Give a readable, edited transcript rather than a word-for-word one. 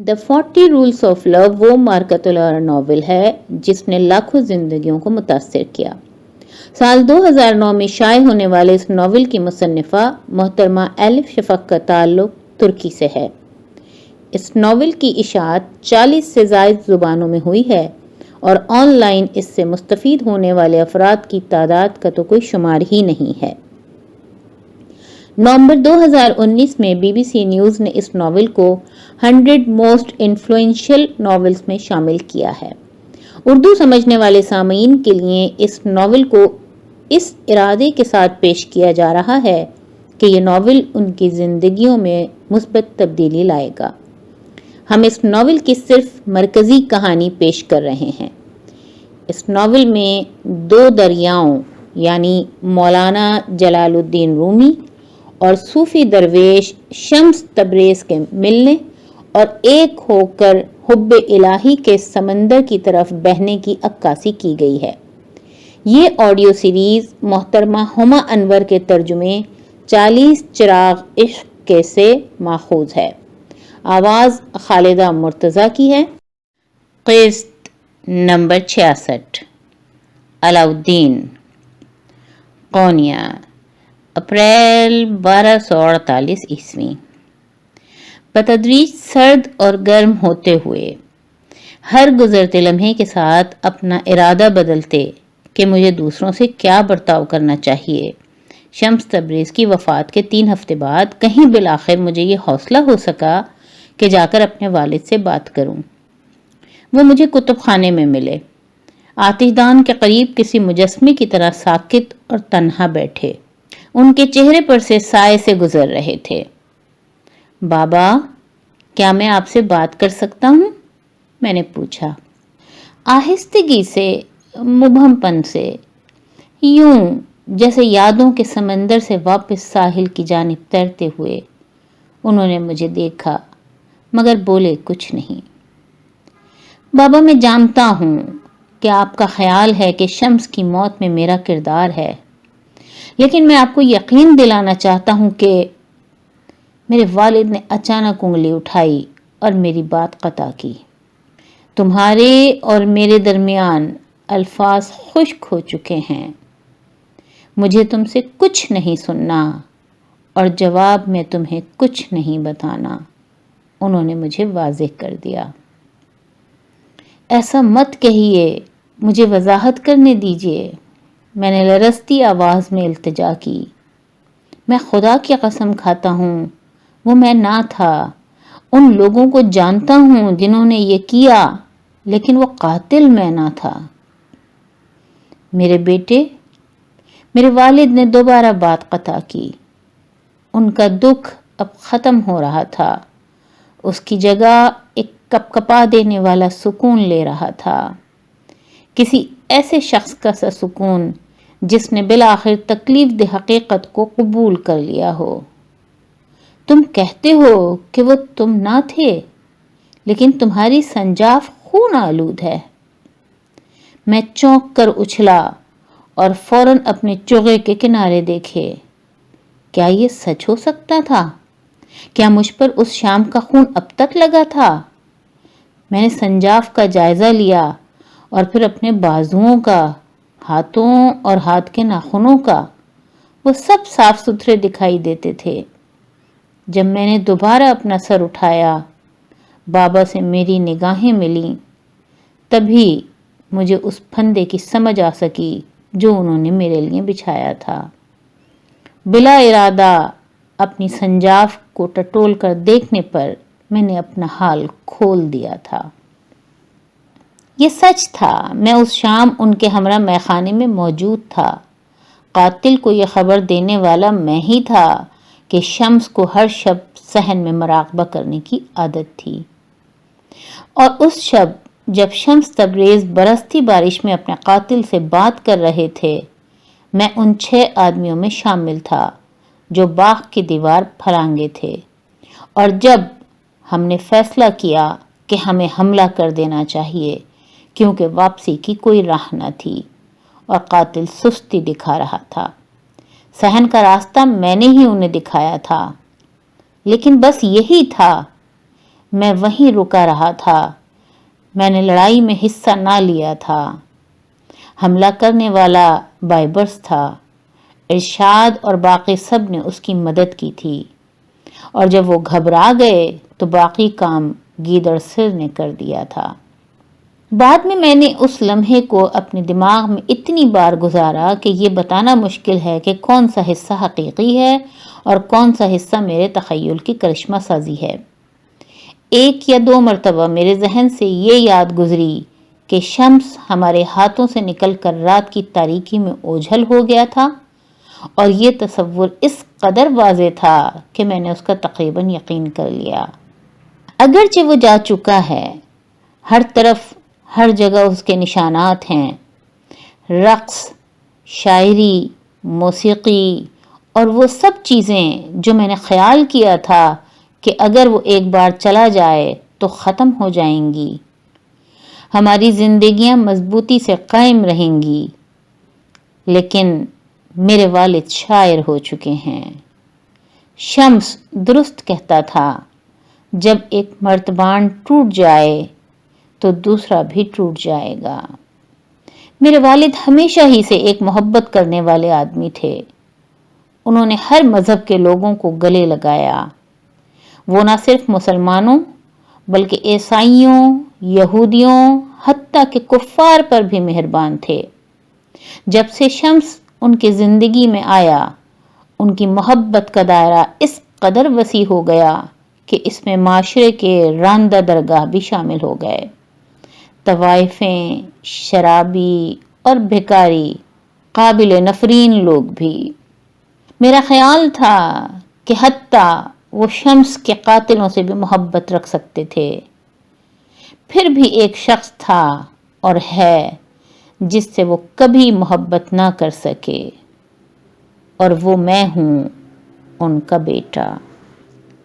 The 40 rules of لو وہ مارکتولار novel ہے جس نے لاکھوں زندگیوں کو متاثر کیا۔ سال 2009 میں شائع ہونے والے اس ناول کی مصنفہ محترمہ ایلف شفق کا تعلق ترکی سے ہے۔ اس ناول کی اشاعت 40 سے زائد زبانوں میں ہوئی ہے اور آن لائن اس سے مستفید ہونے والے افراد کی تعداد کا تو کوئی شمار ہی نہیں ہے۔ نومبر 2019 میں بی بی سی نیوز نے اس ناول کو 100 موسٹ انفلوئنشل ناولز میں شامل کیا ہے۔ اردو سمجھنے والے سامعین کے لیے اس ناول کو اس ارادے کے ساتھ پیش کیا جا رہا ہے کہ یہ ناول ان کی زندگیوں میں مثبت تبدیلی لائے گا۔ ہم اس ناول کی صرف مرکزی کہانی پیش کر رہے ہیں۔ اس ناول میں دو دریاؤں یعنی مولانا جلال الدین رومی اور صوفی درویش شمس تبریز کے ملنے اور ایک ہو کر حب الہی کے سمندر کی طرف بہنے کی عکاسی کی گئی ہے۔ یہ آڈیو سیریز محترمہ ہما انور کے ترجمے 40 چراغ عشق کے سے ماخوذ ہے۔ آواز خالدہ مرتضی کی ہے۔ قسط نمبر 66 علاؤالدین قونیہ اپریل 1248 عیسوی۔ بتدریج سرد اور گرم ہوتے ہوئے ہر گزرتے لمحے کے ساتھ اپنا ارادہ بدلتے کہ مجھے دوسروں سے کیا برتاؤ کرنا چاہیے، شمس تبریز کی وفات کے 3 ہفتے بعد کہیں بالآخر مجھے یہ حوصلہ ہو سکا کہ جا کر اپنے والد سے بات کروں۔ وہ مجھے کتب خانے میں ملے، آتش دان کے قریب کسی مجسمے کی طرح ساکت اور تنہا بیٹھے۔ ان کے چہرے پر سے سائے سے گزر رہے تھے۔ بابا، کیا میں آپ سے بات کر سکتا ہوں؟ میں نے پوچھا، آہستگی سے، مبہم پن سے، یوں جیسے یادوں کے سمندر سے واپس ساحل کی جانب تیرتے ہوئے۔ انہوں نے مجھے دیکھا مگر بولے کچھ نہیں۔ بابا، میں جانتا ہوں کہ آپ کا خیال ہے کہ شمس کی موت میں میرا کردار ہے، لیکن میں آپ کو یقین دلانا چاہتا ہوں کہ میرے والد نے اچانک انگلی اٹھائی اور میری بات قطع کی۔ تمہارے اور میرے درمیان الفاظ خشک ہو چکے ہیں۔ مجھے تم سے کچھ نہیں سننا اور جواب میں تمہیں کچھ نہیں بتانا، انہوں نے مجھے واضح کر دیا۔ ایسا مت کہیے، مجھے وضاحت کرنے دیجیے، میں نے لرزتی آواز میں التجا کی۔ میں خدا کی قسم کھاتا ہوں وہ میں نہ تھا۔ ان لوگوں کو جانتا ہوں جنہوں نے یہ کیا، لیکن وہ قاتل میں نہ تھا۔ میرے بیٹے، میرے والد نے دوبارہ بات قطع کی۔ ان کا دکھ اب ختم ہو رہا تھا، اس کی جگہ ایک کپکپا دینے والا سکون لے رہا تھا، کسی ایسے شخص کا سا سکون جس نے بالآخر تکلیف دہ حقیقت کو قبول کر لیا ہو۔ تم کہتے ہو کہ وہ تم نہ تھے، لیکن تمہاری سنجاف خون آلود ہے۔ میں چونک کر اچھلا اور فوراً اپنے چوغے کے کنارے دیکھے۔ کیا یہ سچ ہو سکتا تھا؟ کیا مجھ پر اس شام کا خون اب تک لگا تھا؟ میں نے سنجاف کا جائزہ لیا اور پھر اپنے بازوؤں کا، ہاتھوں اور ہاتھ کے ناخنوں کا۔ وہ سب صاف ستھرے دکھائی دیتے تھے۔ جب میں نے دوبارہ اپنا سر اٹھایا، بابا سے میری نگاہیں ملیں، تبھی مجھے اس پھندے کی سمجھ آ سکی جو انہوں نے میرے لیے بچھایا تھا۔ بلا ارادہ اپنی سنجاف کو ٹٹول کر دیکھنے پر میں نے اپنا حال کھول دیا تھا۔ یہ سچ تھا، میں اس شام ان کے ہمراہ میخانے میں موجود تھا۔ قاتل کو یہ خبر دینے والا میں ہی تھا کہ شمس کو ہر شب صحن میں مراقبہ کرنے کی عادت تھی، اور اس شب جب شمس تبریز برستی بارش میں اپنے قاتل سے بات کر رہے تھے، میں ان 6 آدمیوں میں شامل تھا جو باغ کی دیوار پھلانگے تھے، اور جب ہم نے فیصلہ کیا کہ ہمیں حملہ کر دینا چاہیے کیونکہ واپسی کی کوئی راہ نہ تھی اور قاتل سستی دکھا رہا تھا۔ صحن کا راستہ میں نے ہی انہیں دکھایا تھا، لیکن بس یہی تھا۔ میں وہیں رکا رہا تھا، میں نے لڑائی میں حصہ نہ لیا تھا۔ حملہ کرنے والا بائبرس تھا، ارشاد اور باقی سب نے اس کی مدد کی تھی، اور جب وہ گھبرا گئے تو باقی کام گیدڑ سر نے کر دیا تھا۔ بعد میں نے اس لمحے کو اپنے دماغ میں اتنی بار گزارا کہ یہ بتانا مشکل ہے کہ کون سا حصہ حقیقی ہے اور کون سا حصہ میرے تخیل کی کرشمہ سازی ہے۔ 1 یا 2 مرتبہ میرے ذہن سے یہ یاد گزری کہ شمس ہمارے ہاتھوں سے نکل کر رات کی تاریکی میں اوجھل ہو گیا تھا، اور یہ تصور اس قدر واضح تھا کہ میں نے اس کا تقریباً یقین کر لیا۔ اگرچہ وہ جا چکا ہے، ہر طرف ہر جگہ اس کے نشانات ہیں، رقص، شاعری، موسیقی اور وہ سب چیزیں جو میں نے خیال کیا تھا کہ اگر وہ ایک بار چلا جائے تو ختم ہو جائیں گی، ہماری زندگیاں مضبوطی سے قائم رہیں گی۔ لیکن میرے والد شاعر ہو چکے ہیں۔ شمس درست کہتا تھا، جب ایک مرتبان ٹوٹ جائے تو دوسرا بھی ٹوٹ جائے گا۔ میرے والد ہمیشہ ہی سے ایک محبت کرنے والے آدمی تھے۔ انہوں نے ہر مذہب کے لوگوں کو گلے لگایا۔ وہ نہ صرف مسلمانوں بلکہ عیسائیوں، یہودیوں، حتیٰ کہ کفار پر بھی مہربان تھے۔ جب سے شمس ان کی زندگی میں آیا، ان کی محبت کا دائرہ اس قدر وسیع ہو گیا کہ اس میں معاشرے کے راندہ درگاہ بھی شامل ہو گئے، طوائفیں، شرابی اور بھکاری، قابل نفرین لوگ بھی۔ میرا خیال تھا کہ حتیٰ وہ شمس کے قاتلوں سے بھی محبت رکھ سکتے تھے۔ پھر بھی ایک شخص تھا اور ہے جس سے وہ کبھی محبت نہ کر سکے، اور وہ میں ہوں، ان کا بیٹا۔